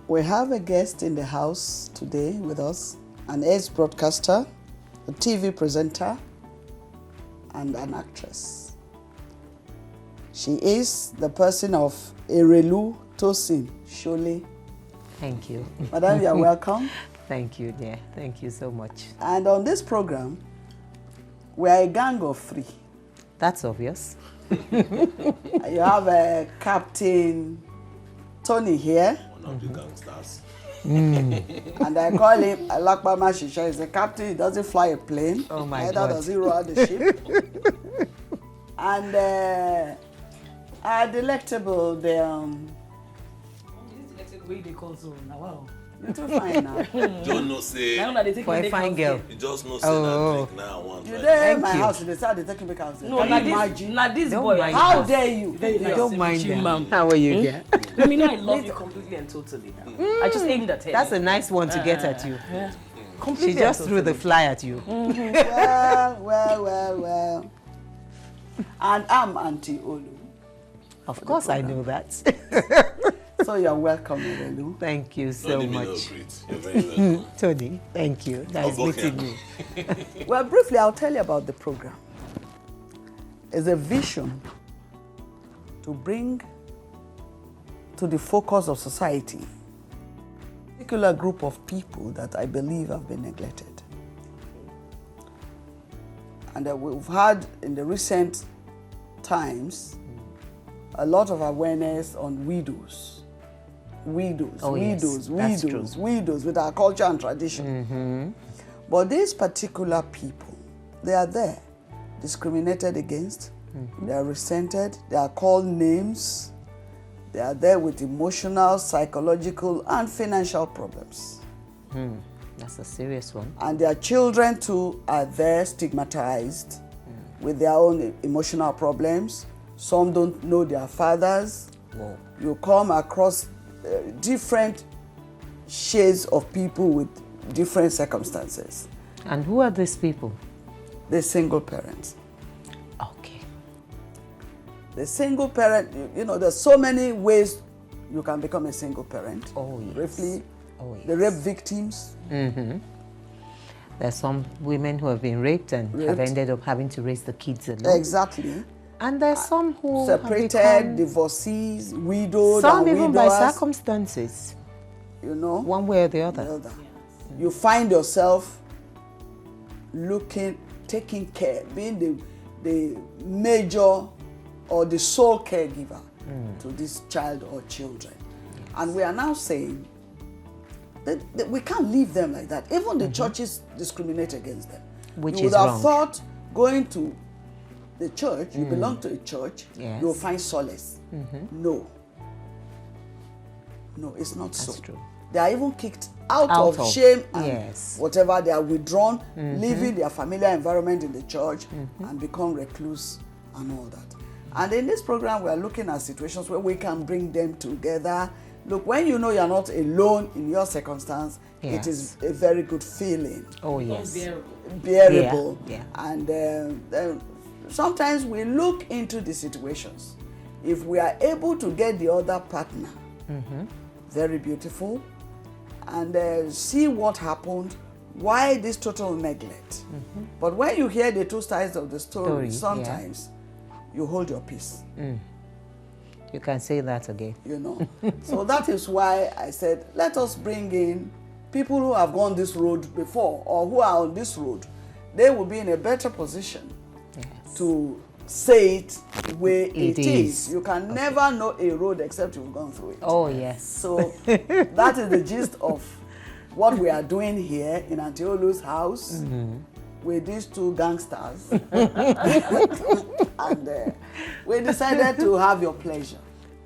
We have a guest in the house today with us, an ex-broadcaster, a TV presenter, and an actress. She is the person of Erelu Tosin Shole. Thank you. Madam, you are welcome. Thank you, dear. Thank you so much. And on this program, we are a gang of three. That's obvious. You have a Captain Tony here. One of the gangsters. And I call him Alakbama Shisha. He's a captain. He doesn't fly a plane. Oh my Neither God. does he row the ship. And our delectable, Way they call so now. Wow. you're too fine now. Don't know say. Now they take For a me fine girl. You just know say Oh. that drink now one You time. there in Thank my you. house, they say they take me back house. No, Can now you imagine? this Don't boy. mind. How dare you? Don't mind them. Ma'am. How are you, dear? I mean, I love you completely and totally. Now. I just aimed at her. That's a nice one to get at you. Yeah. She Completely just and threw the totally. fly at you. Well. And I'm Auntie Olu. Of course, I know that. So you're welcome, Erelu. Thank you No, so the meaning much. of great. You're very welcome. Tony, thank you. Nice Okay. meeting you. Well, briefly, I'll tell you about the program. It's a vision to bring to the focus of society a particular group of people that I believe have been neglected. And we've had in the recent times a lot of awareness on widows. Oh, yes, that's true. Widows with our culture and tradition. But these particular people, they are there, discriminated against, they are resented, they are called names, they are there with emotional, psychological, and financial problems. That's a serious one. And their children too are there stigmatized with their own emotional problems. Some don't know their fathers. Whoa. You come across different shades of people with different circumstances. And who are these people? The single parents. Okay. The single parent, you know, there's so many ways you can become a single parent. Oh, yes. Briefly, Oh, yes. the rape victims. There's some women who have been raped and have Raped. ended up having to raise the kids alone. Exactly. And there's some who Separated, have become, divorcees, widowed, some and even by widowers. circumstances, You know, one way or the other. the other. You find yourself taking care, being the major or the sole caregiver to this child or children. And we are now saying that we can't leave them like that. Even the churches discriminate against them. Which you would is have wrong. thought going to the church, you belong to a church, Yes. you'll find solace. No, it's not so. That's true. They are even kicked out Out of of, shame and yes. whatever. They are withdrawn, leaving their familiar environment in the church and become recluse and all that. And in this program, we are looking at situations where we can bring them together. Look, when you know you're not alone in your circumstance, Yes. it is a very good feeling, Oh, yes. bearable. Yeah. And sometimes we look into the situations. If we are able to get the other partner, very beautiful, and see what happened, why this total neglect. But when you hear the two sides of the story, yeah. sometimes you hold your peace, You can say that again. you know. So that is why I said, let us bring in people who have gone this road before or who are on this road. They will be in a better position Yes. to say it the way It it is. is. You can never know a road except you've gone through it. Oh, yes. So that is the gist of what we are doing here in Auntie Olu's house with these two gangsters. And we decided to have your pleasure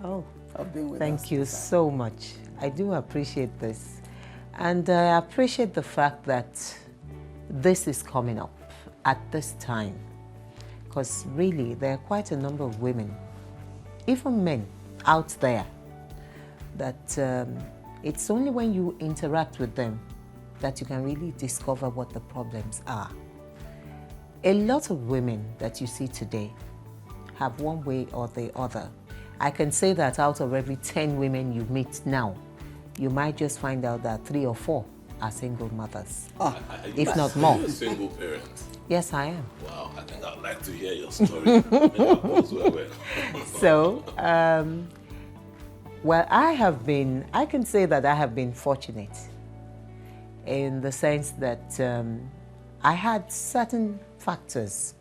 Oh, of being with us. thank you tonight. so much. I do appreciate this. And I appreciate the fact that this is coming up at this time. Because really, there are quite a number of women, even men out there, that it's only when you interact with them that you can really discover what the problems are. A lot of women that you see today have one way or the other. I can say that out of every 10 women you meet now, you might just find out that 3 or 4 are single mothers, if not Are more. you a single parent? Yes, I am. Wow, I think I'd like to hear your story. Maybe that goes well. So, well, I can say that I have been fortunate in the sense that I had certain factors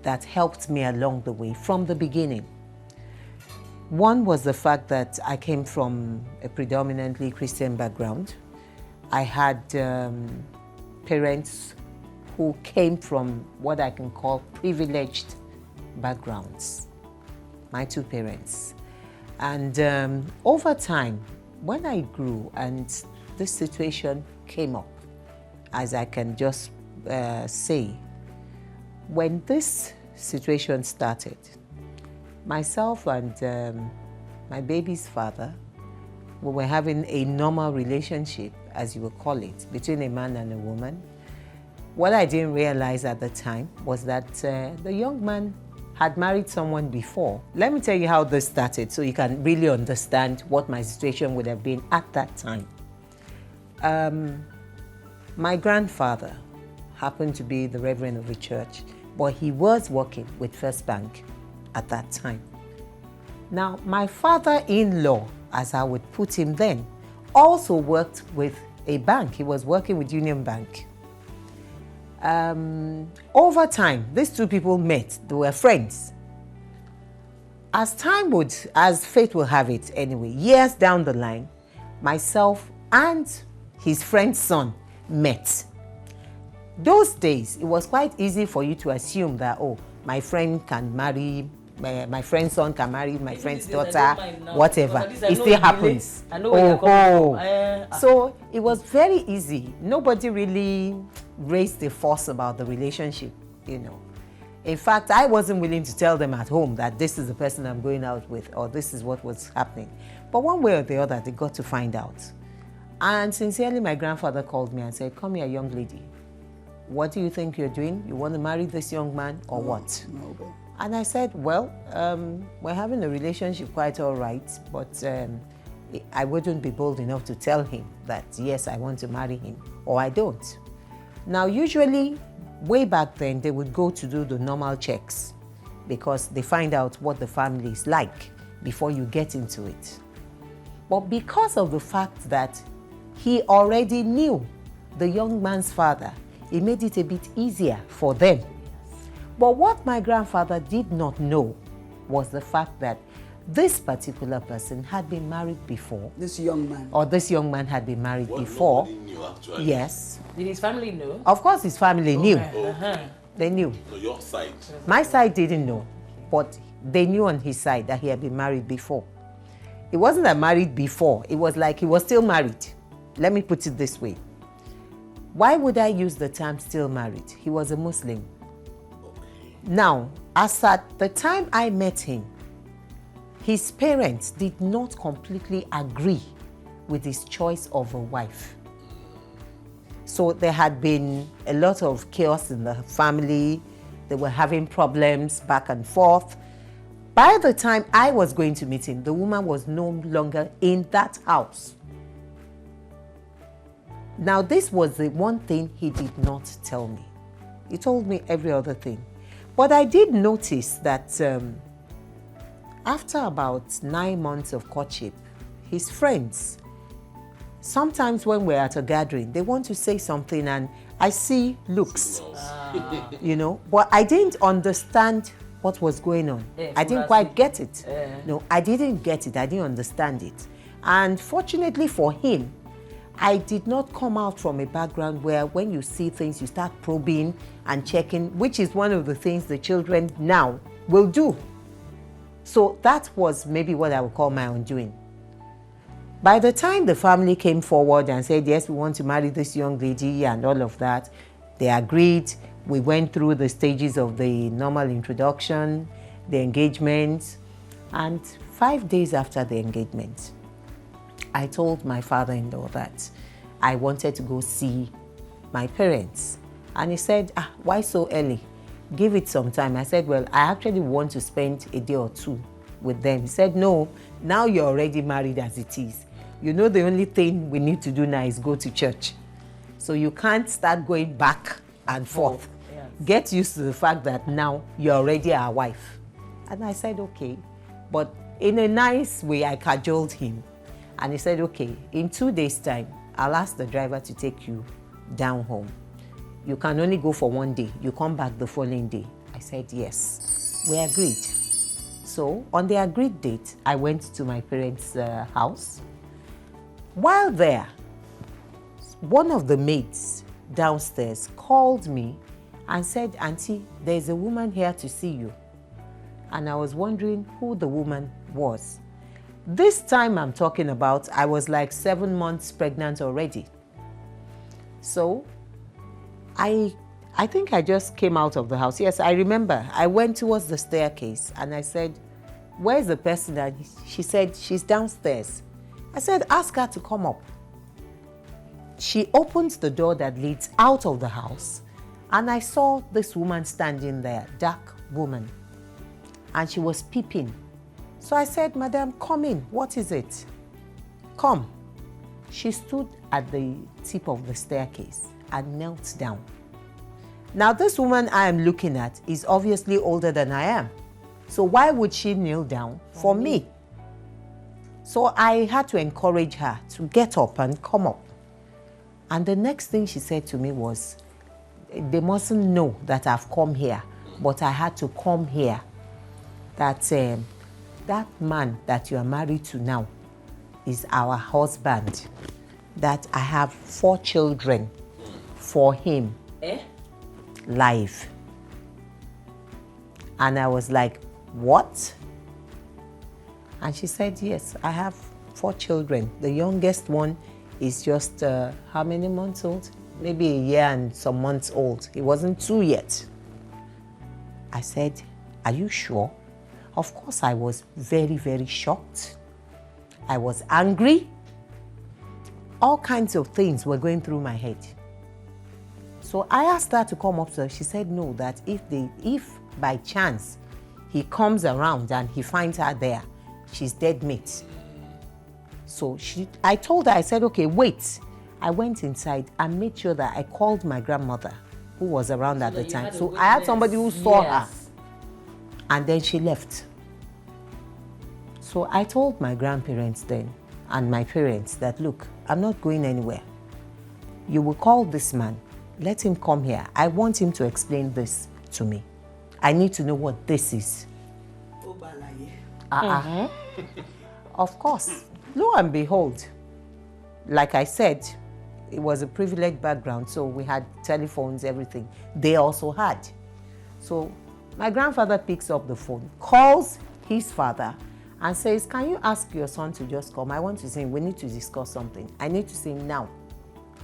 that helped me along the way from the beginning. One was the fact that I came from a predominantly Christian background. I had parents who came from what I can call privileged backgrounds, my 2 parents. And over time, when I grew and this situation came up, as I can just say, when this situation started, myself and my baby's father, we were having a normal relationship, as you would call it, between a man and a woman. What I didn't realize at the time was that the young man had married someone before. Let me tell you how this started so you can really understand what my situation would have been at that time. My grandfather happened to be the reverend of the church, but he was working with First Bank at that time. Now, my father-in-law, as I would put him then, also worked with a bank. He was working with Union Bank. Over time, these 2 people met. They were friends. As fate will have it anyway, years down the line, myself and his friend's son met. Those days, it was quite easy for you to assume that, oh, my friend can marry, my friend's son can marry my friend's daughter, whatever. It still happens. So it was very easy. Nobody really raised a fuss about the relationship, you know. In fact, I wasn't willing to tell them at home that this is the person I'm going out with or this is what was happening. But one way or the other, they got to find out. And sincerely, my grandfather called me and said, "Come here, young lady. What do you think you're doing? You want to marry this young man or what?" No. And I said, well, we're having a relationship quite all right, but I wouldn't be bold enough to tell him that, yes, I want to marry him, or I don't. Now, usually, way back then, they would go to do the normal checks because they find out what the family is like before you get into it. But because of the fact that he already knew the young man's father, it made it a bit easier for them. But what my grandfather did not know was the fact that this particular person had been married before. This young man. Or this young man had been married before. Nobody knew, actually. Yes. Did his family know? Of course his family knew. Okay. They knew. So your side. My side didn't know, but they knew on his side that he had been married before. It wasn't that married before. It was like he was still married. Let me put it this way. Why would I use the term still married? He was a Muslim. Now, as at the time I met him, his parents did not completely agree with his choice of a wife. So there had been a lot of chaos in the family. They were having problems back and forth. By the time I was going to meet him, the woman was no longer in that house. Now, this was the one thing he did not tell me. He told me every other thing. But I did notice that after about 9 months of courtship, his friends, sometimes when we're at a gathering, they want to say something and I see looks, you know, but I didn't understand what was going on. I didn't quite get it. No, I didn't get it. I didn't understand it. And fortunately for him, I did not come out from a background where when you see things, you start probing and checking, which is one of the things the children now will do. So that was maybe what I would call my undoing. By the time the family came forward and said, yes, we want to marry this young lady and all of that, they agreed. We went through the stages of the normal introduction, the engagement, and 5 days after the engagement, I told my father-in-law that I wanted to go see my parents. And he said, why so early? Give it some time. I said, well, I actually want to spend a day or two with them. He said, no, now you're already married as it is. you know the only thing we need to do now is go to church. So you can't start going back and forth. Yes. Get used to the fact that now you're already our wife. And I said, okay. But in a nice way, I cajoled him. And he said, okay, in 2 days' time, I'll ask the driver to take you down home. You can only go for 1 day. You come back the following day. I said, yes. We agreed. So on the agreed date, I went to my parents' house. While there, one of the maids downstairs called me and said, Auntie, there's a woman here to see you. And I was wondering who the woman was. This time I'm talking about, I was like 7 months pregnant already. So I think I just came out of the house. Yes, I remember. I went towards the staircase and I said, where's the person? And she said, she's downstairs. I said, ask her to come up. She opened the door that leads out of the house and I saw this woman standing there, dark woman. And she was peeping. So I said, Madam, come in. What is it? Come. She stood at the tip of the staircase and knelt down. Now, this woman I am looking at is obviously older than I am. So why would she kneel down for me? So I had to encourage her to get up and come up. And the next thing she said to me was, they mustn't know that I've come here, but I had to come here. That man that you are married to now is our husband. That I have 4 children for him. Live. And I was like, what? And she said, yes, I have 4 children. The youngest one is just how many months old? Maybe a year and some months old. He wasn't 2 yet. I said, are you sure? Of course, I was very, very shocked. I was angry. All kinds of things were going through my head. So I asked her to come up. So she said no, that if by chance he comes around and he finds her there, she's dead meat. So I told her, I said, okay, wait. I went inside and made sure that I called my grandmother, who was around at the time. So I had somebody who saw her. And then she left. So I told my grandparents then and my parents that, look, I'm not going anywhere. You will call this man. Let him come here. I want him to explain this to me. I need to know what this is. Of course. Lo and behold, like I said, it was a privileged background, so we had telephones, everything. They also had. So my grandfather picks up the phone, calls his father, and says, can you ask your son to just come? I want to see him. We need to discuss something. I need to see him now.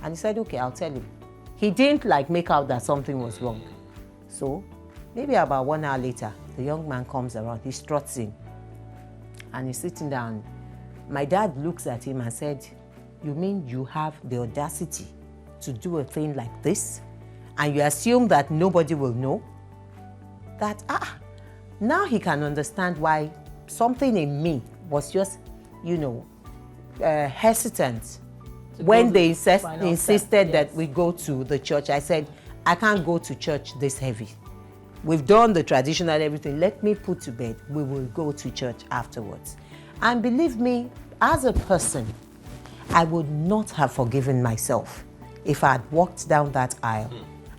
And he said, okay, I'll tell him. He didn't make out that something was wrong. So maybe about 1 hour later, the young man comes around. He struts in and he's sitting down. My dad looks at him and said, you mean you have the audacity to do a thing like this? And you assume that nobody will know? That, now he can understand why something in me was just, hesitant. When they insisted that we go to the church, I said, I can't go to church this heavy. We've done the traditional everything. Let me put to bed. We will go to church afterwards. And believe me, as a person, I would not have forgiven myself if I had walked down that aisle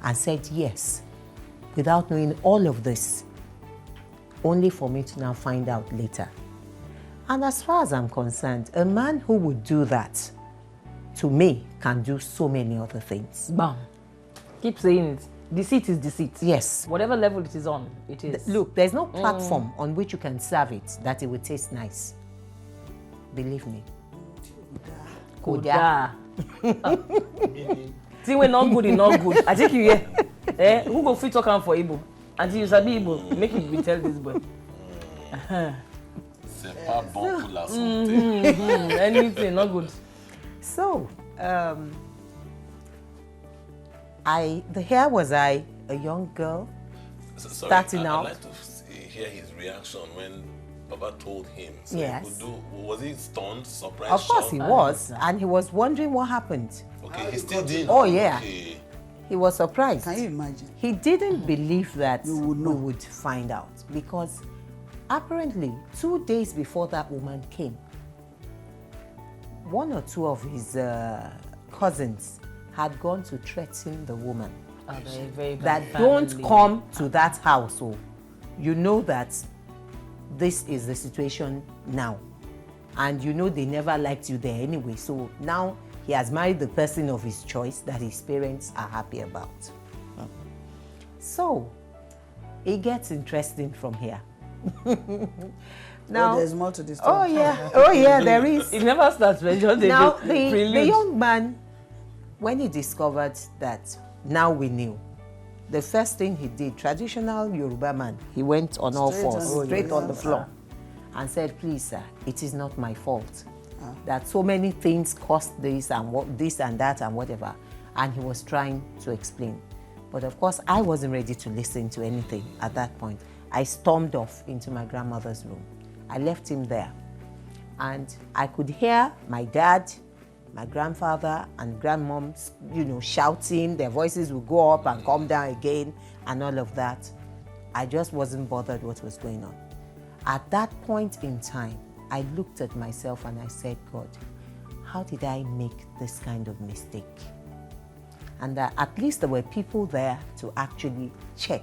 and said yes, without knowing all of this, only for me to now find out later. And as far as I'm concerned, a man who would do that, to me, can do so many other things. Bam. Keep saying it. Deceit is deceit. Yes. Whatever level it is on, it is. Look, there's no platform on which you can serve it that it will taste nice. Believe me. Koda. See, we're not good, not good. I take you here. Who go free talking for Igbo? Until you sabi Igbo, make it be tell this boy. C'est pas bon pour la santé. Anything, not good. So, here was I, a young girl, Sorry, starting out. I'd like to hear his reaction when Baba told him. So Yes. he could do, was he stunned, surprised? Of course he shocked? was, and he was wondering what happened. Okay, he still did. Oh, yeah. Okay. He was surprised. Can you imagine? He didn't believe that You would know. we would find out, because apparently 2 days before that woman came, one or two of his cousins had gone to threaten the woman Very, very that bad don't family. come to that house. So you know that this is the situation now, and you know they never liked you there anyway. So now he has married the person of his choice that his parents are happy about. So it gets interesting from here. Now, there's more to this story. oh yeah, there is. It never starts when just Now the the prelude. young man, when he discovered that now we knew, the first thing he did, traditional Yoruba man, he went on all Straight fours, on the straight floor. on the floor, and said, "Please, sir, it is not my fault that so many things cost this and what this and that and whatever." And he was trying to explain, but of course I wasn't ready to listen to anything at that point. I stormed off into my grandmother's room. I left him there, and I could hear my dad, my grandfather and grandmom, shouting. Their voices would go up and come down again and all of that. I just wasn't bothered what was going on. At that point in time, I looked at myself and I said, God, how did I make this kind of mistake? And that at least there were people there to actually check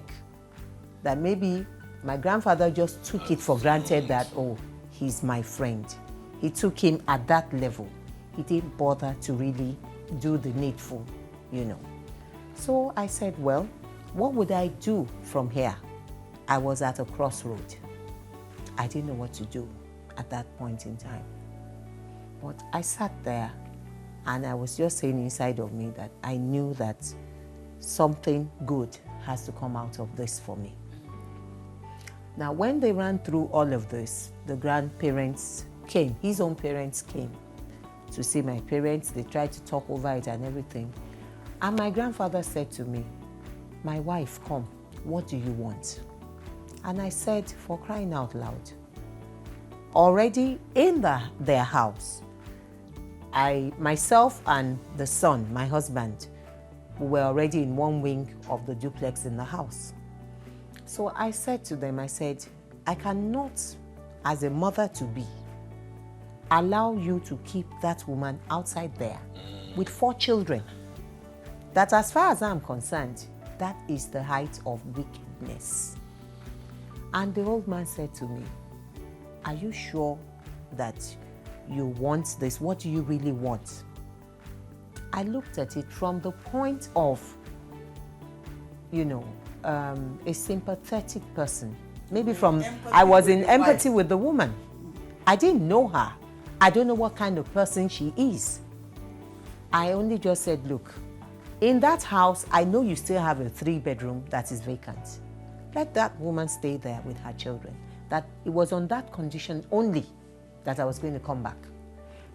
that maybe my grandfather just took it for granted that, oh, he's my friend. He took him at that level. He didn't bother to really do the needful, So I said, well, what would I do from here? I was at a crossroad. I didn't know what to do at that point in time. But I sat there and I was just saying inside of me that I knew that something good has to come out of this for me. Now, when they ran through all of this, the grandparents came, his own parents came to see my parents. They tried to talk over it and everything. And my grandfather said to me, my wife, come, what do you want? And I said, for crying out loud, already in their house, myself and the son, my husband, were already in one wing of the duplex in the house. So I said to them, I said, I cannot, as a mother-to-be, allow you to keep that woman outside there with 4 children. That as far as I'm concerned, that is the height of wickedness. And the old man said to me, are you sure that you want this? What do you really want? I looked at it from the point of, a sympathetic person. Maybe I was in empathy with the woman. I didn't know her. I don't know what kind of person she is. I only just said, look, in that house, I know you still have a 3-bedroom that is vacant. Let that woman stay there with her children. That it was on that condition only that I was going to come back.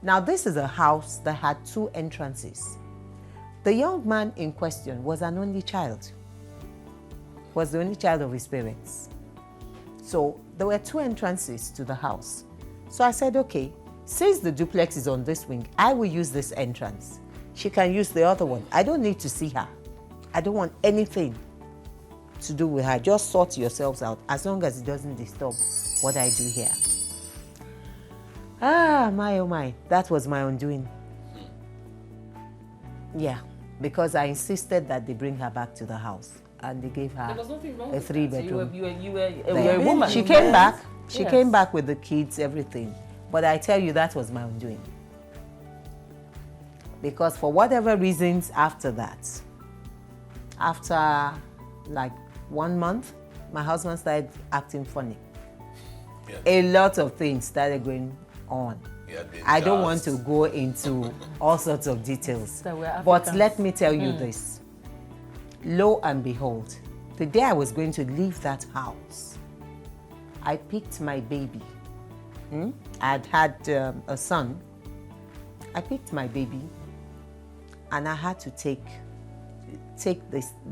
Now, this is a house that had 2 entrances. The young man in question was an only child. Was the only child of his parents. So there were 2 entrances to the house. So I said, okay, since the duplex is on this wing, I will use this entrance. She can use the other one. I don't need to see her. I don't want anything to do with her. Just sort yourselves out as long as it doesn't disturb what I do here. My oh my, that was my undoing. Yeah, because I insisted that they bring her back to the house. And they gave her There was nothing wrong a with that. 3-bedroom. So you were a woman. She came back. She Yes. came back with the kids, everything. But I tell you, that was my undoing. Because for whatever reasons after that, after like 1 month, my husband started acting funny. Yeah. A lot of things started going on. Yeah, they I don't want just- to go into all sorts of details. So we're But Africans. let me tell you this. Lo and behold, the day I was going to leave that house, I picked my baby. I'd had a son. I picked my baby, and I had to take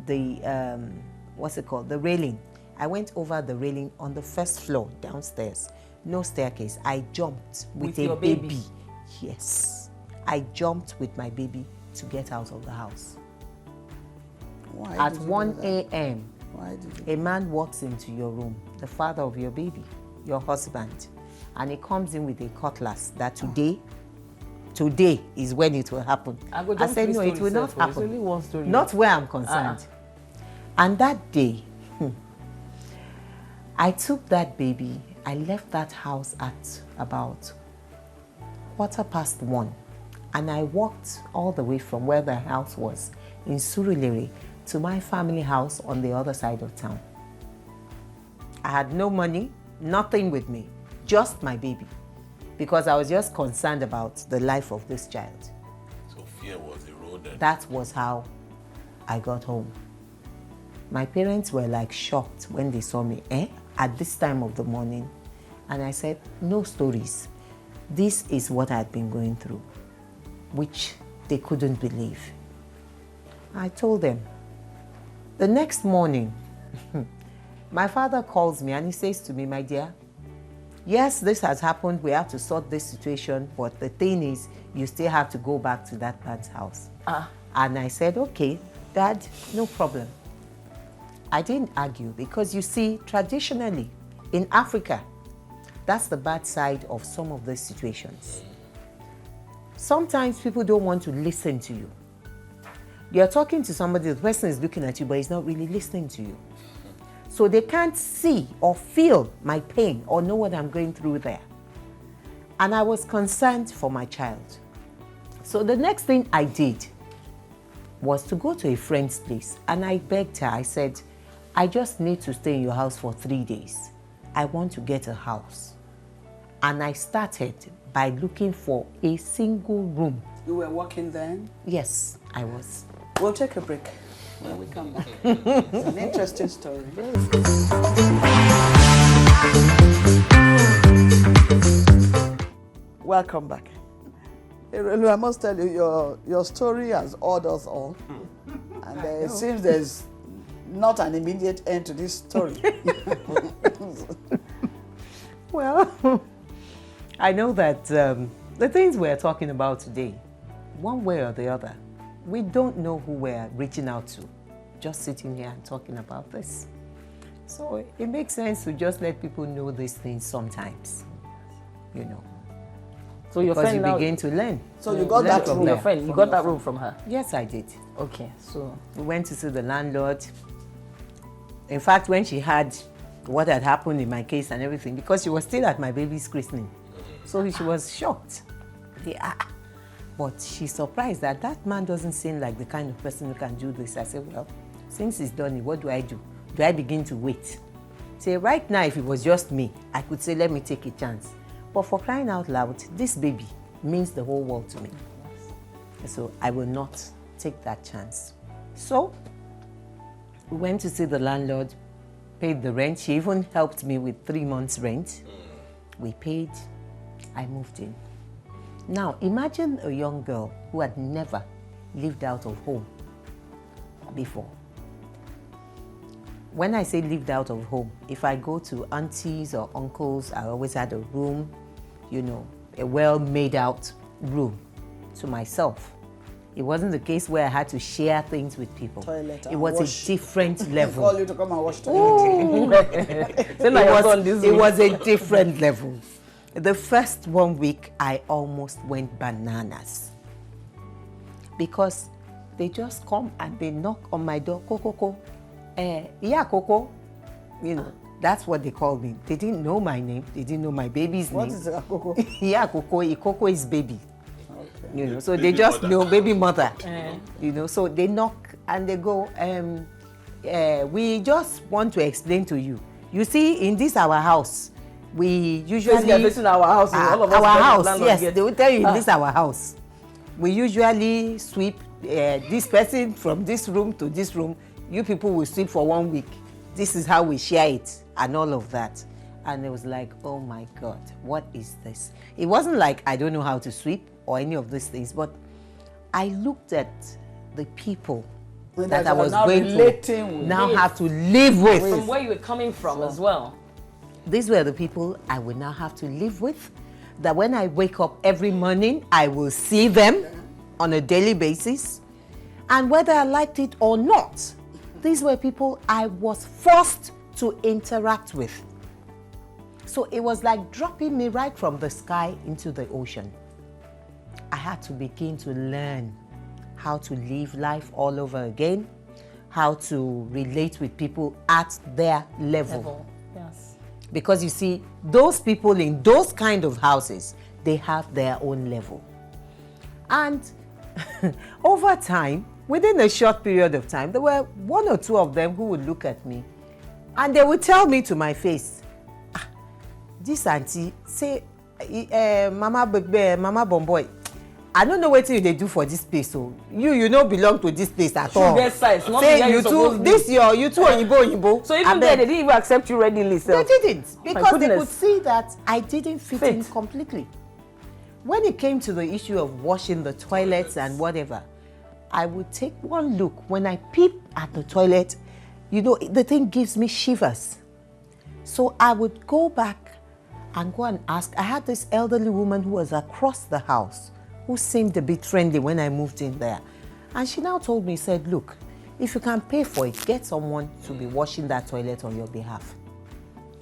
the railing. I went over the railing on the first floor downstairs no staircase. I jumped with a your baby? Yes. I jumped with my baby to get out of the house. Why At did you 1 do that? a.m., Why did you? a man walks into your room, the father of your baby, your husband, and he comes in with a cutlass that today is when it will happen. I said, no, it will not happen. It's only one story. Not where I'm concerned. And that day, I took that baby, I left that house at about 1:15, and I walked all the way from where the house was in Surulere to my family house on the other side of town. I had no money, nothing with me, just my baby, because I was just concerned about the life of this child. So fear was eroded. That was how I got home. My parents were like shocked when they saw me at this time of the morning. And I said, no stories. This is what I had been going through, which they couldn't believe. I told them. The next morning, my father calls me and he says to me, my dear, yes, this has happened. We have to sort this situation. But the thing is, you still have to go back to that man's house. And I said, okay, Dad, no problem. I didn't argue because you see, traditionally in Africa, that's the bad side of some of these situations. Sometimes people don't want to listen to you. You're talking to somebody, the person is looking at you, but he's not really listening to you. So they can't see or feel my pain or know what I'm going through there. And I was concerned for my child. So the next thing I did was to go to a friend's place, and I begged her, I said, I just need to stay in your house for 3 days. I want to get a house. And I started by looking for a single room. You were working then? Yes, I was. We'll take a break when we come back. It's an interesting story. Welcome back. I must tell you, your story has awed us all. And it seems there's not an immediate end to this story. Well, I know that the things we're talking about today, one way or the other, we don't know who we're reaching out to, just sitting here and talking about this. So it makes sense to just let people know these things sometimes, you know. So your because friend you now, begin to learn. So you got that from room. your friend, you got that room from her. Yes, I did. Okay, so We went to see the landlord. In fact, when she heard what had happened in my case and everything, because she was still at my baby's christening, so she was shocked. But she's surprised that that man doesn't seem like the kind of person who can do this. I said, well, since he's done it, what do I do? Do I begin to wait? Say, right now, if it was just me, I could say, let me take a chance. But for crying out loud, this baby means the whole world to me. So I will not take that chance. So we went to see the landlord, paid the rent. She even helped me with 3 months' rent. We paid, I moved in. Now, imagine a young girl who had never lived out of home before. When I say lived out of home, if I go to aunties or uncles, I always had a room, you know, a well made out room to myself. It wasn't the case where I had to share things with people. Toilet and it was wash. a different level. Call you to come and wash toilet. It was a different level. The first 1 week, I almost went bananas. Because they just come and they knock on my door, Coco. Yeah, Coco. You know, that's what they called me. They didn't know my name. They didn't know my baby's What name. is a Coco? Yeah, Coco. Coco is baby. Okay. You know, so Baby they just mother. know baby mother. You know, so they knock and they go, we just want to explain to you. You see, in this our house, we usually in our house. All of us our get house. landlord Yes, get. they will tell you in this our house. We usually sweep this person from this room to this room. You people will sweep for 1 week. This is how we share it and all of that. And it was like, oh my God, what is this? It wasn't like I don't know how to sweep or any of these things, but I looked at the people that I was now going relating to with. now have to live with. From where you were coming from as well. These were the people I would now have to live with, that when I wake up every morning, I will see them on a daily basis. And whether I liked it or not, these were people I was forced to interact with. So it was like dropping me right from the sky into the ocean. I had to begin to learn how to live life all over again, how to relate with people at their level. Yes. Because you see, those people in those kind of houses, they have their own level. And over time, within a short period of time, there were one or two of them who would look at me and they would tell me to my face, this auntie, say, Mama Bomboy, I don't know what they do for this place. So you don't belong to this place at all. Size, not say you two, this you two Oyibo. So even then, they didn't even accept you readily. They didn't, because they could see that I didn't fit in completely. When it came to the issue of washing the toilets and whatever, I would take one look. When I peep at the toilet, the thing gives me shivers. So I would go back and go and ask. I had this elderly woman who was across the house, who seemed a bit friendly when I moved in there. And she now told me, said, look, if you can pay for it, get someone to be washing that toilet on your behalf.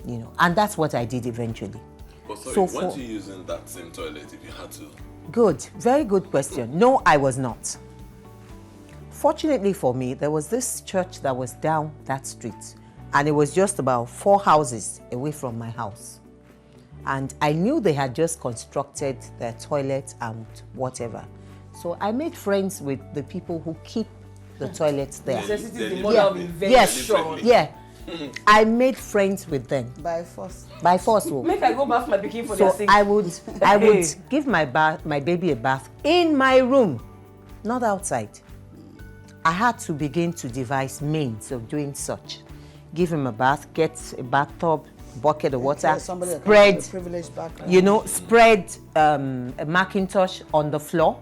And that's what I did eventually. But sorry, weren't you using that same toilet if you had to? Good, very good question. No, I was not. Fortunately for me, there was this church that was down that street, and it was just about 4 houses away from my house. And I knew they had just constructed their toilet and whatever. So I made friends with the people who keep the toilets there. Yeah. I made friends with them. By force. By force. Make I go bath my pikin for their sake. I would give my baby a bath in my room, not outside. I had to begin to devise means of doing such. Give him a bath, get a bathtub, bucket of water, spread, spread a Macintosh on the floor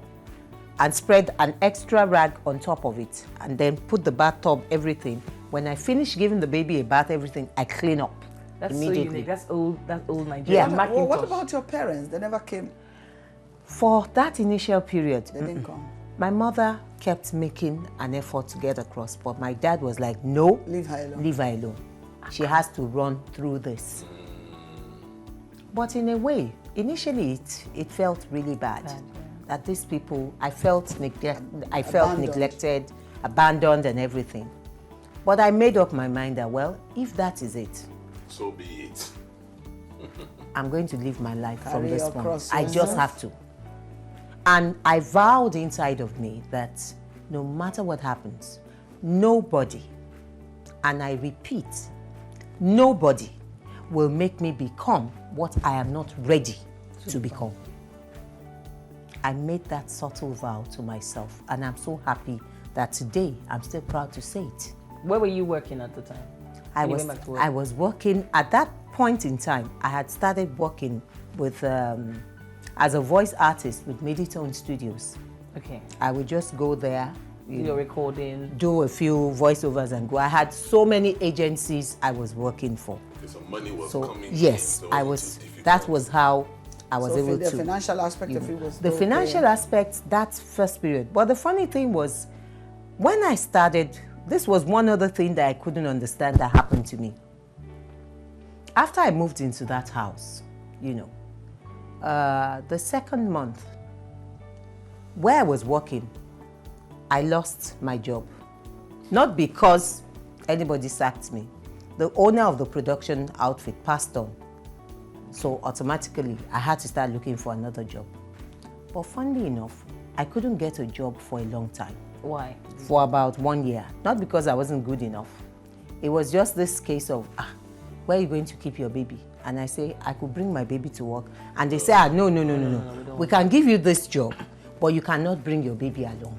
and spread an extra rag on top of it, and then put the bathtub, everything. When I finish giving the baby a bath, everything, I clean up. That's immediately. So unique. That's old Nigeria. Yeah. What about your parents? They never came. For that initial period, They didn't come. my mother kept making an effort to get across, but my dad was like, no, Leave her alone. leave her alone. She has to run through this. But in a way, initially it felt really bad. That these people, I felt neglected, abandoned and everything. But I made up my mind that, well, if that is it, so be it. I'm going to live my life from Carry this your point. cross I just yourself. have to. And I vowed inside of me that no matter what happens, nobody, and I repeat, nobody will make me become what I am not ready to become. I made that subtle vow to myself, and I'm so happy that today I'm still proud to say it. Where were you working at the time? I was working at that point in time. I had started working with as a voice artist with Meditone Studios. Okay. I would just go there, You're recording. do a few voiceovers and go. I had so many agencies I was working for. Okay, so money was So coming yes, in, so I it was. wasn't too difficult. That was how I was So able the to. financial aspect of it was The okay. financial aspect, that first period. But the funny thing was, when I started, this was one other thing that I couldn't understand that happened to me. After I moved into that house, the second month, where I was working, I lost my job. Not because anybody sacked me. The owner of the production outfit passed on. So automatically, I had to start looking for another job. But funnily enough, I couldn't get a job for a long time. Why? For about 1 year. Not because I wasn't good enough. It was just this case of, where are you going to keep your baby? And I say, I could bring my baby to work. And they say, no. We can give you this job, but you cannot bring your baby along.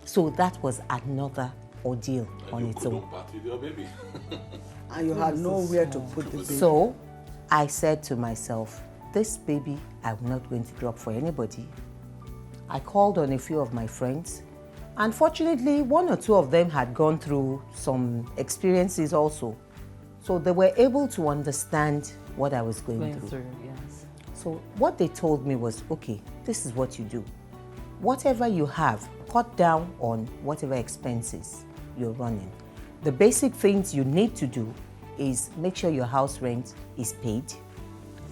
So that was another ordeal on its own. Part with your baby. And you had nowhere to put the baby. So I said to myself, this baby, I'm not going to drop for anybody. I called on a few of my friends. Unfortunately, 1 or 2 of them had gone through some experiences also. So they were able to understand what I was going through. Yes. So what they told me was, okay, this is what you do. Whatever you have, cut down on whatever expenses you're running. The basic things you need to do is make sure your house rent is paid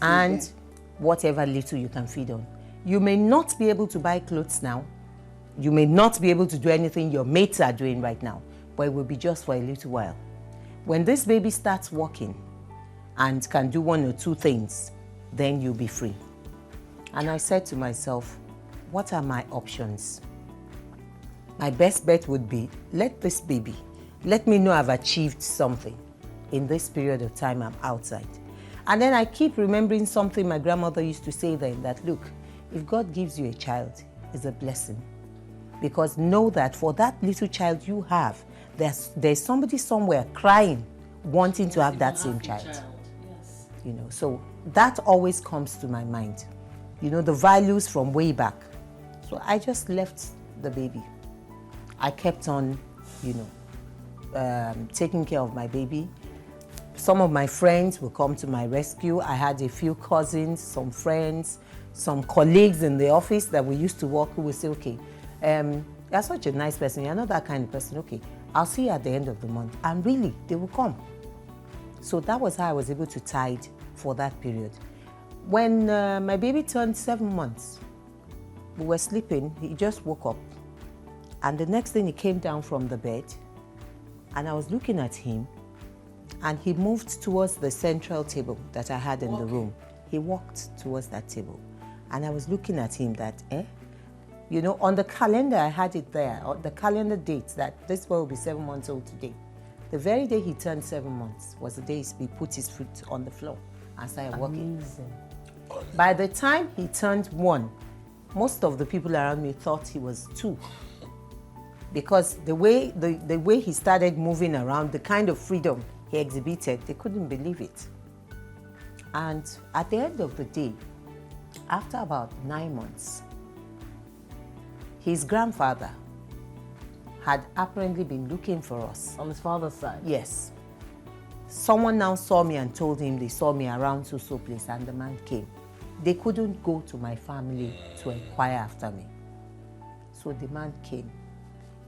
and whatever little you can feed on. You may not be able to buy clothes now. You may not be able to do anything your mates are doing right now, but it will be just for a little while. When this baby starts walking and can do one or two things, then you'll be free. And I said to myself, what are my options? My best bet would be, let this baby, let me know I've achieved something in this period of time I'm outside. And then I keep remembering something my grandmother used to say then, that look, if God gives you a child, it's a blessing. Because know that for that little child you have, there's somebody somewhere crying, wanting to have that same child. Yes. You know, so that always comes to my mind. You know, the values from way back. So I just left the baby. I kept on, you know, taking care of my baby. Some of my friends will come to my rescue. I had a few cousins, some friends, some colleagues in the office that we used to work who would say, okay, you're such a nice person, you're not that kind of person, okay, I'll see you at the end of the month. And really, they will come. So that was how I was able to tide for that period. When my baby turned 7 months, we were sleeping, he just woke up. And the next thing he came down from the bed, and I was looking at him, and he moved towards the central table that I had in the room. He walked towards that table. And I was looking at him that, you know, on the calendar, I had it there, the calendar dates that this boy will be 7 months old today. The very day he turned 7 months was the day he put his foot on the floor and started walking. By the time he turned 1, most of the people around me thought he was 2. Because the way he started moving around, the kind of freedom he exhibited, they couldn't believe it. And at the end of the day, after about 9 months, his grandfather had apparently been looking for us. On his father's side? Yes. Someone now saw me and told him they saw me around so place, and the man came. They couldn't go to my family to inquire after me. So the man came.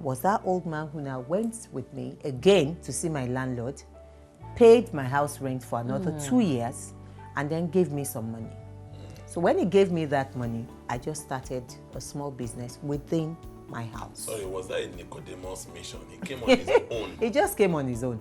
Was that old man who now went with me again to see my landlord, paid my house rent for another 2 years, and then gave me some money. So when he gave me that money, I just started a small business within my house. Sorry, was that a Nicodemus mission? He came on his own. He just came on his own.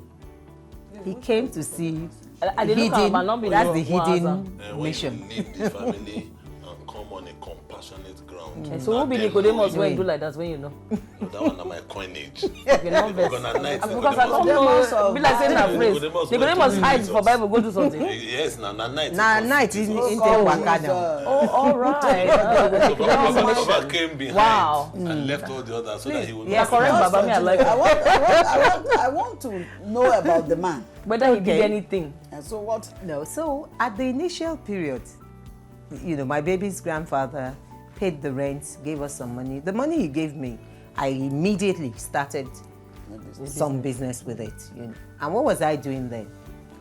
He came to see I didn't look at him, not be that's no the hidden And when mission. you leave the family and come on a compassionate ground. And so who be Nicodemus when you do like that, when you know? That one na my coinage. Okay, not best. Because na night Because I don't Nicodemus know, be like saying that phrase. Nicodemus hides for Bible, go do something. Yes, na night. Na night in Wakana. Oh, all right. So Baba came behind and left all the others so that he would Yeah, correct, Baba. Me, I like it. I want to know about the man. Whether he did anything. And so what? No, so at the initial period, you know, my baby's grandfather paid the rent, gave us some money. The money he gave me, I immediately started some business with it. You know. And what was I doing then?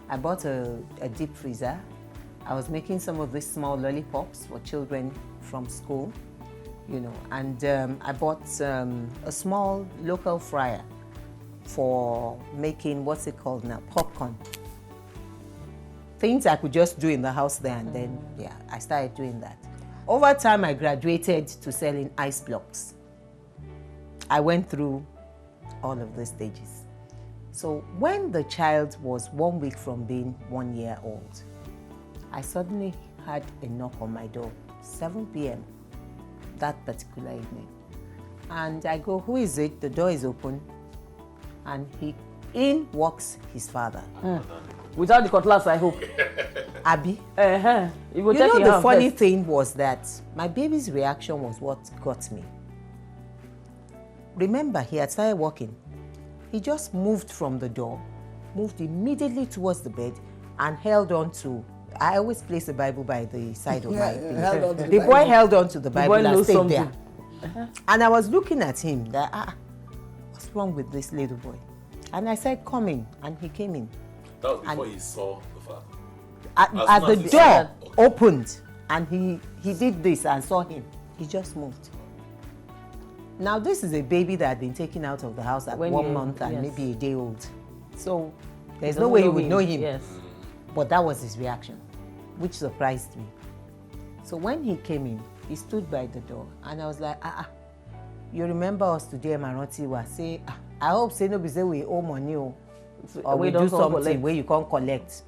I bought a deep freezer. I was making some of these small lollipops for children from school, you know, and I bought a small local fryer for making, what's it called now, popcorn. Things I could just do in the house there, and then, yeah, I started doing that. Over time, I graduated to selling ice blocks. I went through all of the stages. So when the child was 1 week from being 1 year old, I suddenly had a knock on my door, 7 p.m. that particular evening. And I go, who is it? The door is open. And in walks his father. Without the cutlass, I hope. Abby. You go You check know, your the hand funny first. thing was that my baby's reaction was what got me. Remember, he had started walking. He just moved from the door, moved immediately towards the bed, and held on to. I always place the Bible by the side of my thing. held on to The boy held on to the Bible boy and knows stayed something. there. And I was looking at him that, what's wrong with this little boy? And I said, come in. And he came in. That was before he saw the father. As the door opened and he did this and saw him, he just moved. Now this is a baby that had been taken out of the house at 1 month and maybe a day old. So there's no way you would know him. Yes. But that was his reaction, which surprised me. So when he came in, he stood by the door and I was like, you remember us today, Maroti was say, I hope say no be say we owe money or we do something where you can't collect.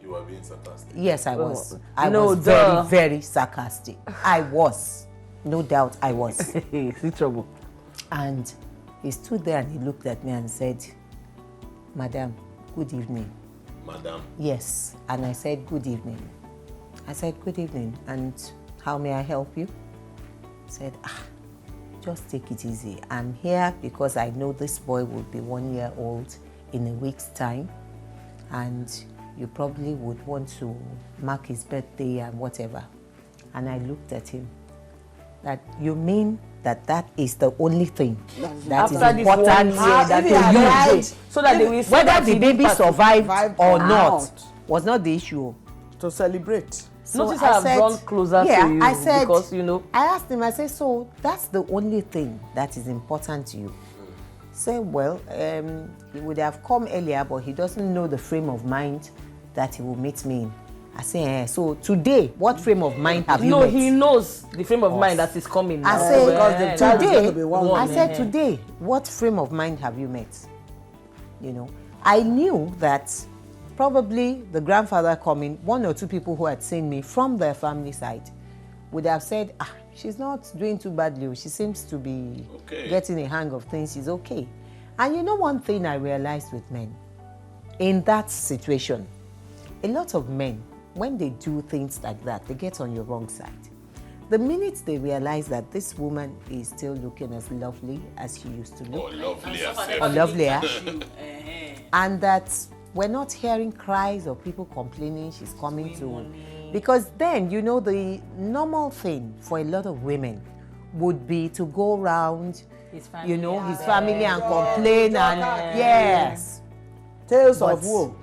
You were being sarcastic. Yes, I was. I was very, very sarcastic. I was. No doubt I was. See trouble. And he stood there and he looked at me and said, Madam, good evening. Madam? Yes. And I said, good evening. I said, good evening. And how may I help you? He said, just take it easy. I'm here because I know this boy will be 1 year old in a week's time. And you probably would want to mark his birthday and whatever. And I looked at him. That you mean that is the only thing that is important to you, so that they will whether the baby survived or not was not the issue. To celebrate. So notice how I've drawn closer to you, I said, because you know. I asked him, I said, so that's the only thing that is important to you. Say, well, he would have come earlier, but he doesn't know the frame of mind that he will meet me in. I say, so today, what frame of mind have you met? No, he knows the frame of mind that is coming. I said, today, what frame of mind have you met? You know, I knew that probably the grandfather coming, 1 or 2 people who had seen me from their family side would have said, she's not doing too badly. She seems to be getting a hang of things. She's okay. And you know one thing I realized with men, in that situation, a lot of men, when they do things like that, they get on your wrong side. The minute they realize that this woman is still looking as lovely as she used to look, lovelier, and that we're not hearing cries or people complaining she's coming to, because then, you know, the normal thing for a lot of women would be to go around, his family and complain Tales of woe.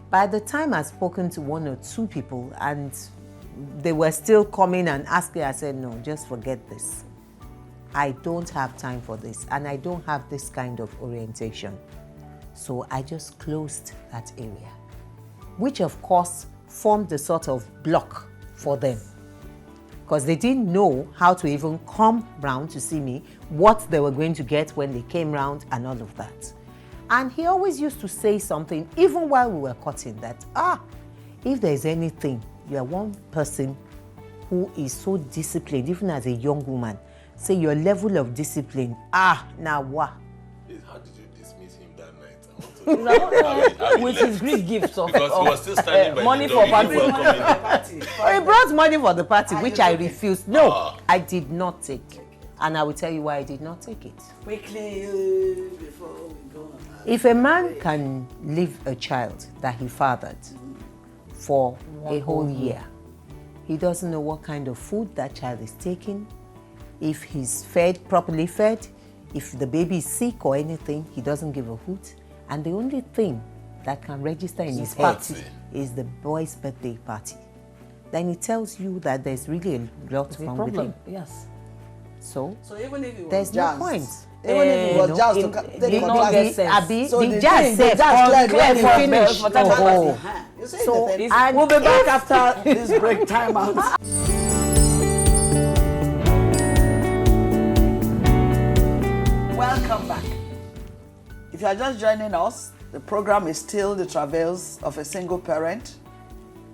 By the time I'd spoken to 1 or 2 people and they were still coming and asking, I said, no, just forget this. I don't have time for this and I don't have this kind of orientation. So I just closed that area, which of course formed a sort of block for them because they didn't know how to even come round to see me, what they were going to get when they came round and all of that. And he always used to say something, even while we were cutting, that, if there's anything, you are one person who is so disciplined, even as a young woman. Say your level of discipline, now what? How did you dismiss him that night? With his Greek gifts of, because he was still standing by money the for party. He brought money for the party, which I refused. No, I did not take. And I will tell you why I did not take it. Quickly, before we go on. If a man can leave a child that he fathered for a whole year, he doesn't know what kind of food that child is taking, if he's properly fed, if the baby is sick or anything, he doesn't give a hoot. And the only thing that can register in his head is the boy's birthday party. Then it tells you that there's really a lot wrong with him. Yes. So even if it there's no point. Even if it was just to take get sense. So the jazz said, we'll be back after this break time out. Welcome back. If you are just joining us, the program is still the Travails of a Single Parent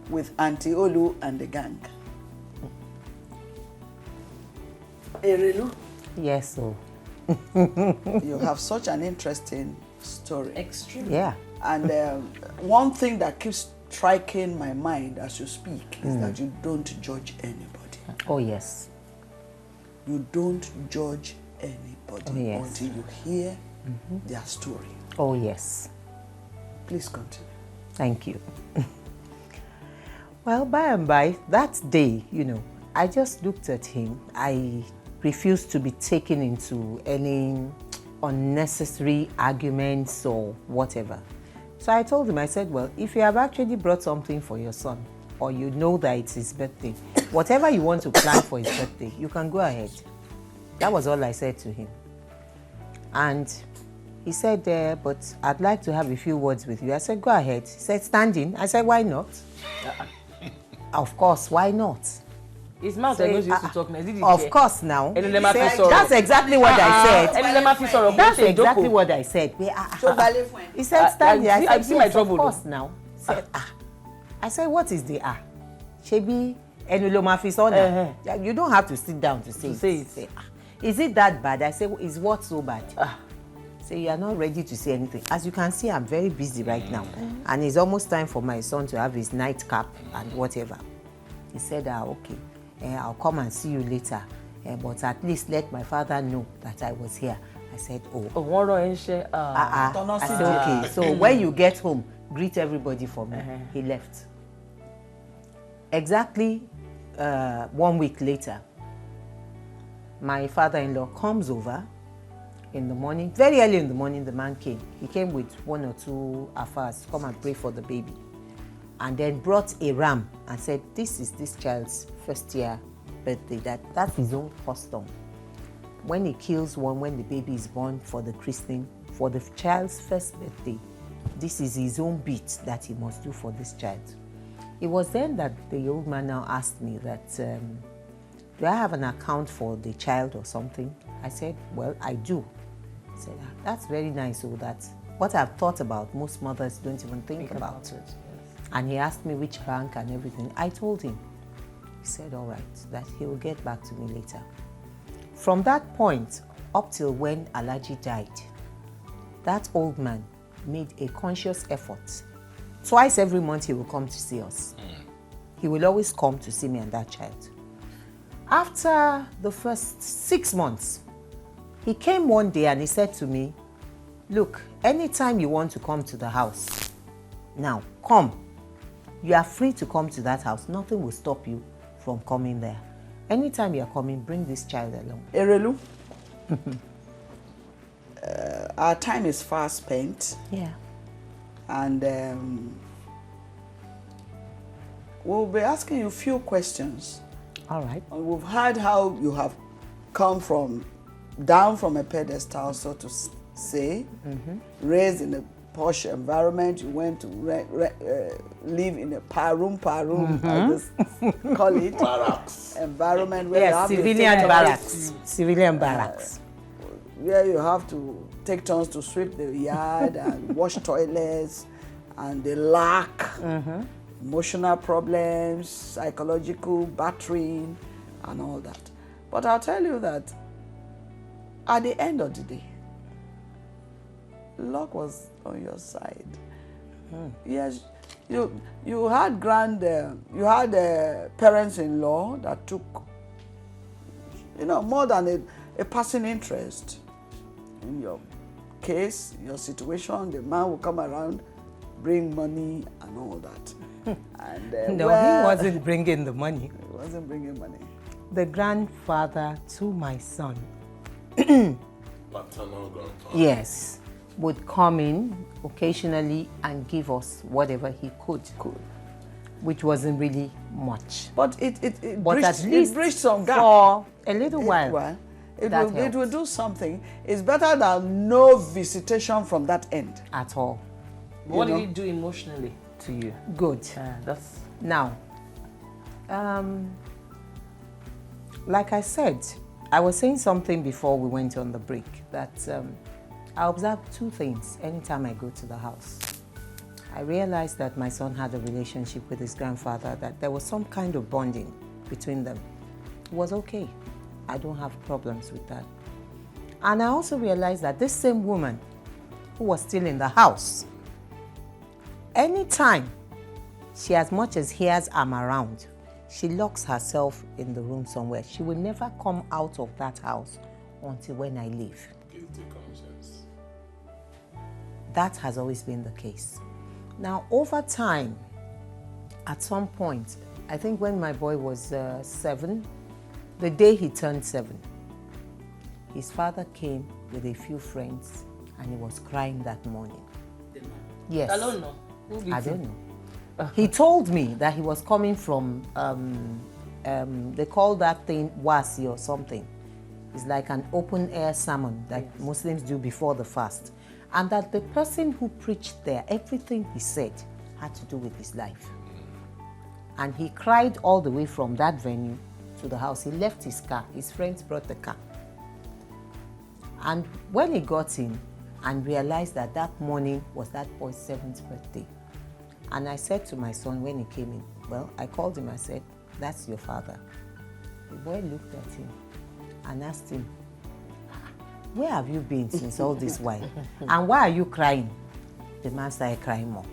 with Auntie Olu and the gang. Erelu? Yes, so. You have such an interesting story. Extremely. Yeah. And one thing that keeps striking my mind as you speak is that you don't judge anybody. Oh, yes. You don't judge anybody until you hear their story. Oh, yes. Please continue. Thank you. Well, by and by, that day, I just looked at him. I refused to be taken into any unnecessary arguments or whatever. So I told him, I said, well, if you have actually brought something for your son, or you know that it's his birthday, whatever you want to plan for his birthday, you can go ahead. That was all I said to him. And he said, but I'd like to have a few words with you. I said, go ahead. He said, standing. I said, why not? Of course, why not? His mouth always used to talk. Of course, now. That's exactly what I said. That's exactly what I said. He said, standing. I said, yes, of course, now. He said, I said, what is the Shebi enulomafisona. You don't have to sit down to say it. Say, is it that bad? I said, is what so bad? Say, you are not ready to say anything. As you can see, I'm very busy right now. And it's almost time for my son to have his nightcap and whatever. He said, okay, I'll come and see you later. But at least let my father know that I was here. I said, I said, okay. So when you get home, greet everybody for me. He left. Exactly 1 week later, my father-in-law comes over in the morning. Very early in the morning, the man came. He came with 1 or 2 afars to come and pray for the baby. And then brought a ram and said, this is this child's first year birthday. That's his own custom. When he kills one, when the baby is born for the christening, for the child's first birthday, this is his own bit that he must do for this child. It was then that the old man now asked me that, do I have an account for the child or something? I said, well, I do. He said, that's very nice. So that's what I've thought about. Most mothers don't even think about it. Yes. And he asked me which bank and everything. I told him. He said, all right, that he will get back to me later. From that point up till when Alhaji died, that old man made a conscious effort. Twice every month he will come to see us. He will always come to see me and that child. After the first 6 months, he came one day and he said to me, look, anytime you want to come to the house, now come. You are free to come to that house. Nothing will stop you from coming there. Anytime you are coming, bring this child along. Erelu, our time is fast spent. Yeah. And we'll be asking you a few questions. All right. We've heard how you have come down from a pedestal, so to say, raised in a posh environment. You went to live in a room, I just call it, barracks environment where you have civilian barracks. Civilian barracks. Where you have to take turns to sweep the yard and wash toilets, and the lack, emotional problems, psychological battering, and all that. But I'll tell you that at the end of the day, luck was on your side. Yes, you had parents-in-law that took, more than a passing interest in your case, your situation. The man will come around, bring money and all that. And no, he wasn't bringing the money. He wasn't bringing money. The grandfather to my son, maternal grandfather, yes, would come in occasionally and give us whatever he could, which wasn't really much. But it bridged some gap for a little while. It will do something. It's better than no visitation from that end at all. What did it do emotionally to you? Good. That's now. Like I said, I was saying something before we went on the break that I observe 2 things anytime I go to the house. I realized that my son had a relationship with his grandfather, that there was some kind of bonding between them. It was okay. I don't have problems with that. And I also realized that this same woman who was still in the house, anytime she as much as hears I'm around, she locks herself in the room somewhere. She will never come out of that house until when I leave. guilty conscience. That has always been the case. Now, over time, at some point, I think when my boy was 7, the day he turned 7, his father came with a few friends and he was crying that morning. Yes. I don't know. I don't know. He told me that he was coming from, they call that thing wasi or something. It's like an open air sermon that Muslims do before the fast. And that the person who preached there, everything he said had to do with his life. And he cried all the way from that venue to the house. He left his car. His friends brought the car. And when he got in and realized that that morning was that boy's 7th birthday, and I said to my son when he came in, well, I called him, I said, that's your father. The boy looked at him and asked him, where have you been since all this while? And why are you crying? The man started crying more.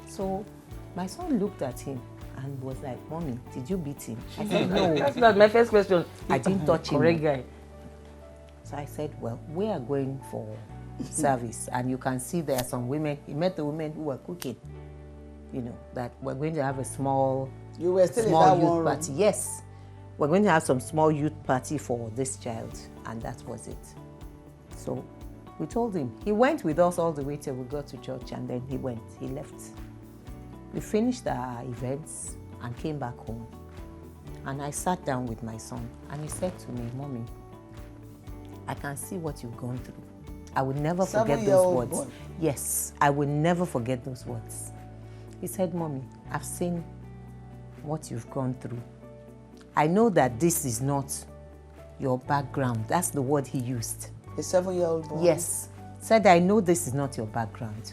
So my son looked at him and was like, Mommy, did you beat him? I said, no. That's not my first question. I didn't touch him. Correct guy. So I said, well, we are going for service. And you can see there are some women. He met the women who were cooking. You know, that we're going to have a small, You were still small in that youth one party. room. Yes. We're going to have some small youth party for this child. And that was it. So we told him. He went with us all the way till we got to church, and then he went. He left. We finished our events and came back home. And I sat down with my son, and he said to me, Mommy, I can see what you've gone through. I will never forget those 7-year-old words. boy. Yes, I will never forget those words. He said, Mommy, I've seen what you've gone through. I know that this is not your background. That's the word he used. A 7-year-old boy. Yes. Said, I know this is not your background,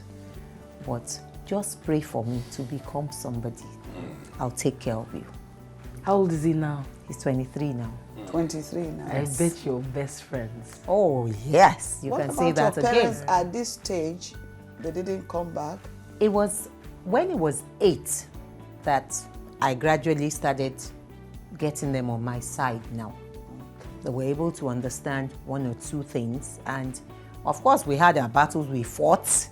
but just pray for me to become somebody. I'll take care of you. How old is he now? He's 23 now. 23 now. I bet you're best friends. Oh, yes. You What can about say that your parents again. at this stage? They didn't come back. It was when he was 8 that I gradually started getting them on my side now. They were able to understand one or two things. And of course, we had our battles, we fought,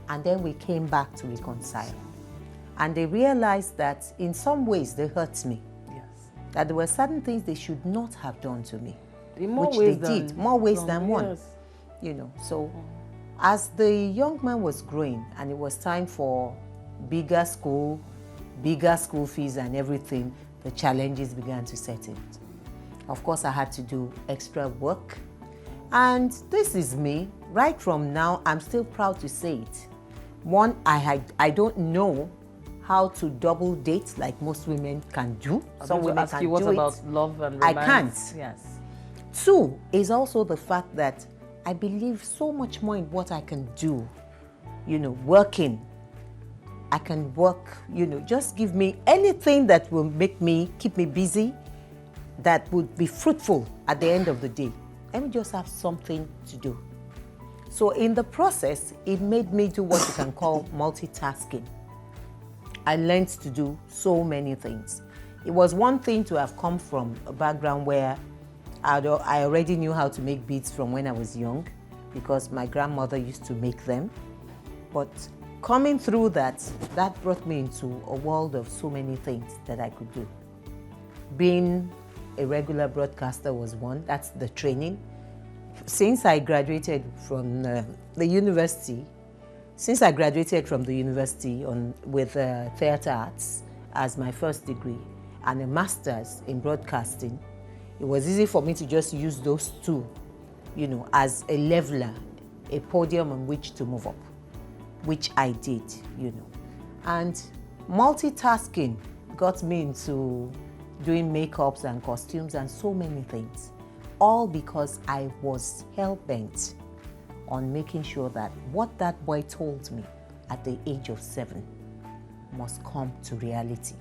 and then we came back to reconcile. And they realized that in some ways they hurt me. Yes. That there were certain things they should not have done to me. In more which ways they than did, more ways than one. yes. You know, so as the young man was growing and it was time for bigger school fees and everything, the challenges began to set in. Of course, I had to do extra work. And this is me. Right from now, I'm still proud to say it. One, I don't know how to double date like most women can do. Some women ask can you what do about it. love and I romance? can't. Yes. 2 is also the fact that I believe so much more in what I can do. You know, working. I can work, you know, just give me anything that will make me, keep me busy, that would be fruitful at the end of the day. Let me just have something to do. So in the process, it made me do what you can call multitasking. I learned to do so many things. It was one thing to have come from a background where I already knew how to make beads from when I was young, because my grandmother used to make them. But coming through that brought me into a world of so many things that I could do. Being a regular broadcaster was one, that's the training. Since I graduated from the university with theatre arts as my first degree and a master's in broadcasting, it was easy for me to just use those two, you know, as a leveler, a podium on which to move up, which I did, you know. And multitasking got me into doing makeups and costumes and so many things, all because I was hell-bent on making sure that what that boy told me at the age of 7 must come to reality.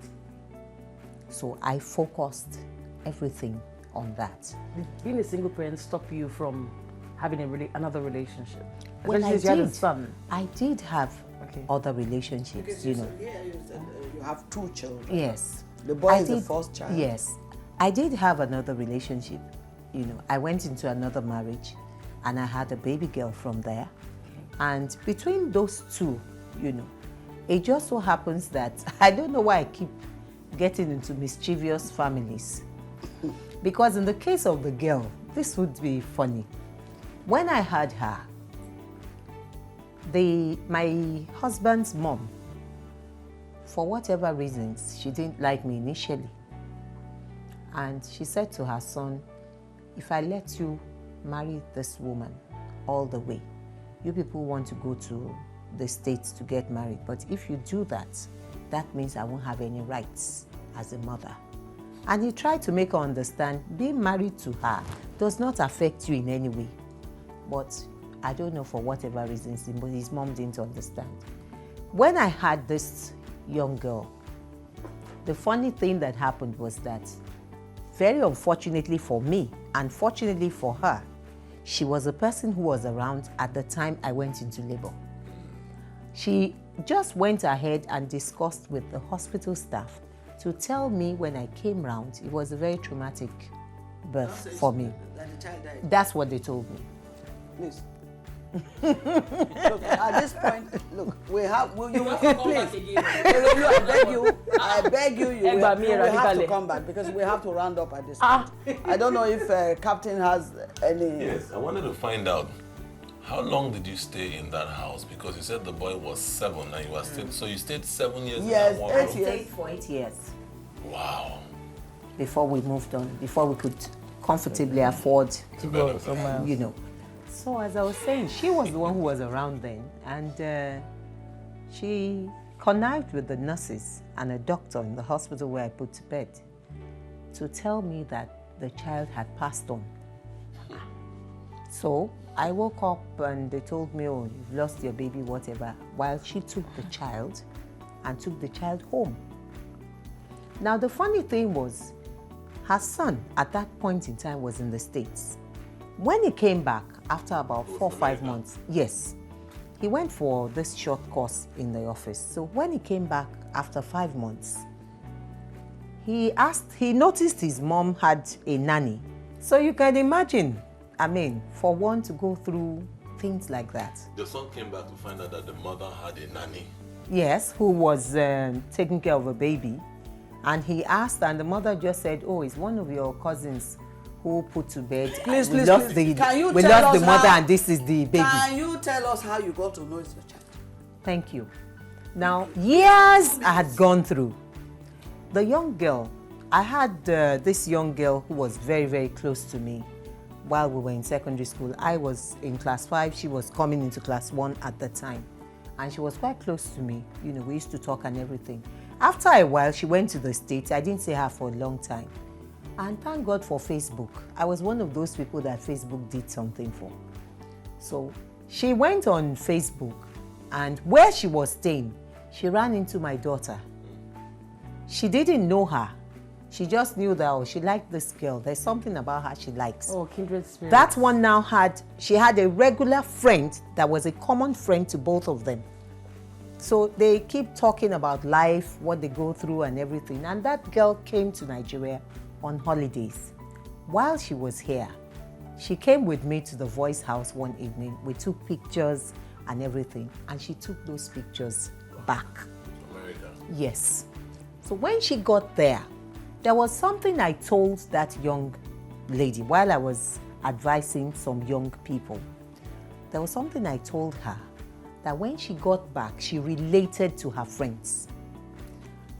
So I focused everything on that. Did being a single parent stop you from having another relationship? Well, I Especially since you had a did. son. I did have Okay. other relationships, you know. You said you have 2 children. Yes. The boy is the first child. Yes. I did have another relationship. You know, I went into another marriage and I had a baby girl from there. And between those two, you know, it just so happens that I don't know why I keep getting into mischievous families. Because in the case of the girl, this would be funny. When I had her, my husband's mom, for whatever reasons, she didn't like me initially. And she said to her son, if I let you marry this woman all the way, you people want to go to the States to get married. But if you do that, that means I won't have any rights as a mother. And he tried to make her understand being married to her does not affect you in any way. But I don't know, for whatever reasons, his mom didn't understand. When I had this young girl, the funny thing that happened was that, very unfortunately for me, and fortunately for her, she was a person who was around at the time I went into labor. She just went ahead and discussed with the hospital staff to tell me when I came round, it was a very traumatic birth for me. That the child died. That's what they told me. Please. Look, at this point, look, we have, you will please. I beg you, you will have to come back because we have to round up at this point. I don't know if Captain has any... Yes, I wanted to find out, how long did you stay in that house? Because you said the boy was 7 and you were still, so you stayed 7 years Yes, in that one 8 room? years. I stayed for 8 years. Wow. Before we moved on, before we could comfortably afford To go somewhere. you know. So as I was saying, she was the one who was around then, and she connived with the nurses and a doctor in the hospital where I put to bed to tell me that the child had passed on. So I woke up and they told me, oh, you've lost your baby, whatever, while she took the child and took the child home. Now the funny thing was, her son at that point in time was in the States. When he came back after about 4 or 5 months, yes, he went for this short course in the office. So when he came back after 5 months, he noticed his mom had a nanny. So you can imagine, I mean, for one to go through things like that. The son came back to find out that the mother had a nanny. Yes, who was taking care of a baby. And he asked, and the mother just said, oh, it's one of your cousins who put to bed. Please, we please, lost please. we lost the mother and this is the baby. Can you tell us how you got to know it's your child? Thank you. Now, years I had gone through. The young girl, I had this young girl who was very, very close to me while we were in secondary school. I was in class 5, she was coming into class 1 at the time. And she was quite close to me. You know, we used to talk and everything. After a while, she went to the States. I didn't see her for a long time. And thank God for Facebook. I was one of those people that Facebook did something for. So she went on Facebook, and where she was staying, she ran into my daughter. She didn't know her. She just knew that, oh, she liked this girl. There's something about her she likes. Oh, kindred spirit. That one now she had a regular friend that was a common friend to both of them. So they keep talking about life, what they go through and everything. And that girl came to Nigeria on holidays. While she was here, she came with me to the Voice House one evening. We took pictures and everything. And she took those pictures back. America. Yes. So when she got there was something I told that young lady while I was advising some young people. There was something I told her that when she got back, she related to her friends.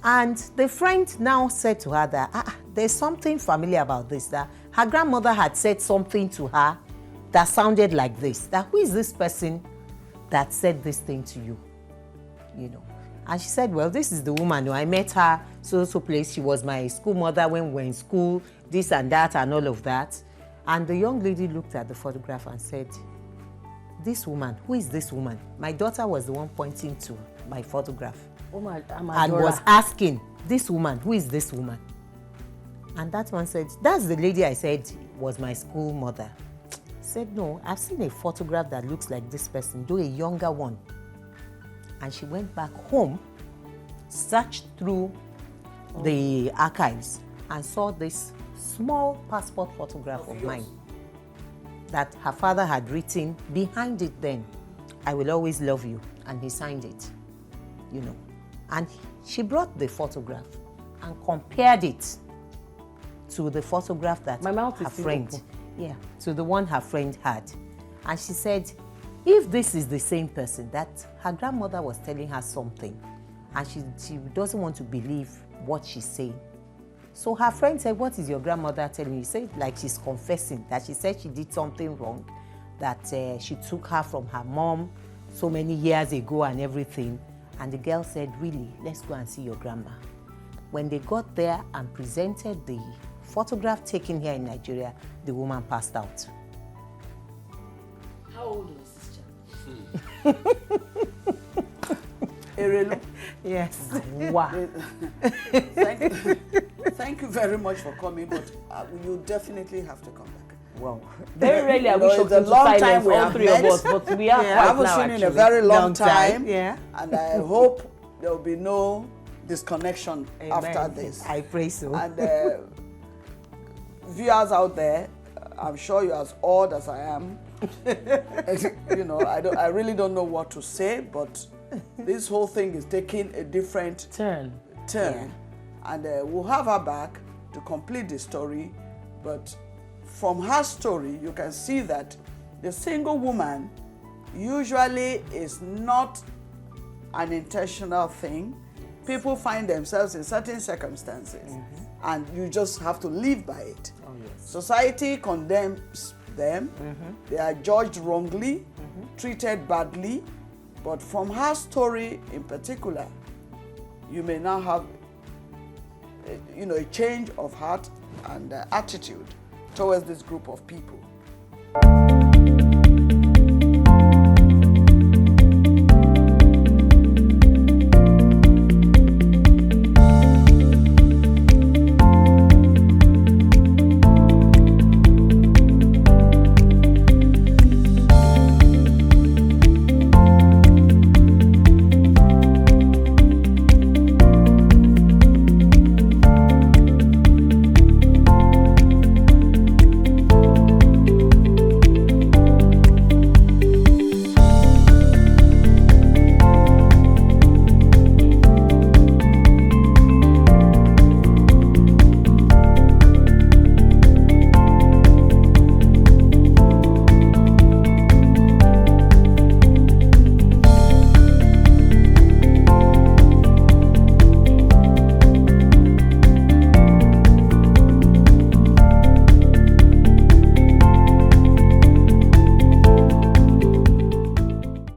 And the friend now said to her that there's something familiar about this, that her grandmother had said something to her that sounded like this, that who is this person that said this thing to you? You know. And she said, well, this is the woman who I met her so place. She was my school mother when we were in school, this and that and all of that. And the young lady looked at the photograph and said, this woman, who is this woman? My daughter was the one pointing to my photograph. Oh my, and was asking, this woman, who is this woman? And that one said, that's the lady I said was my school mother. I said, no, I've seen a photograph that looks like this person, though a younger one. And she went back home, searched through the archives, and saw this small passport photograph of mine that her father had written behind it then, I will always love you, and he signed it, you know. And she brought the photograph and compared it to the photograph that my mouth her is friend, to the one her friend had. And she said, If this is the same person that her grandmother was telling her something and she doesn't want to believe what she's saying. So her friend said, what is your grandmother telling you? She said, like she's confessing that she said she did something wrong, that she took her from her mom so many years ago and everything. And the girl said, really, let's go and see your grandma. When they got there and presented the photograph taken here in Nigeria, the woman passed out. How old was this child? Erelu. Yes. Wow. Thank you very much for coming, but you definitely have to come back. Well, Very rarely are we It's shocked a into long time silence, we all have three of met. us, but we are Yeah. I quite haven't now, seen you in a actually. very long Long time, time. yeah. And I hope there will be no disconnection amen. after this. I pray so. And viewers out there, I'm sure you're as awed as I am. You know, I really don't know what to say, but this whole thing is taking a different Turn. turn. And we'll have her back to complete the story. But from her story, you can see that the single woman usually is not an intentional thing. People find themselves in certain circumstances, and you just have to live by it. Oh, yes. Society condemns them. They are judged wrongly, treated badly. But from her story in particular, you may now have a change of heart and attitude towards this group of people.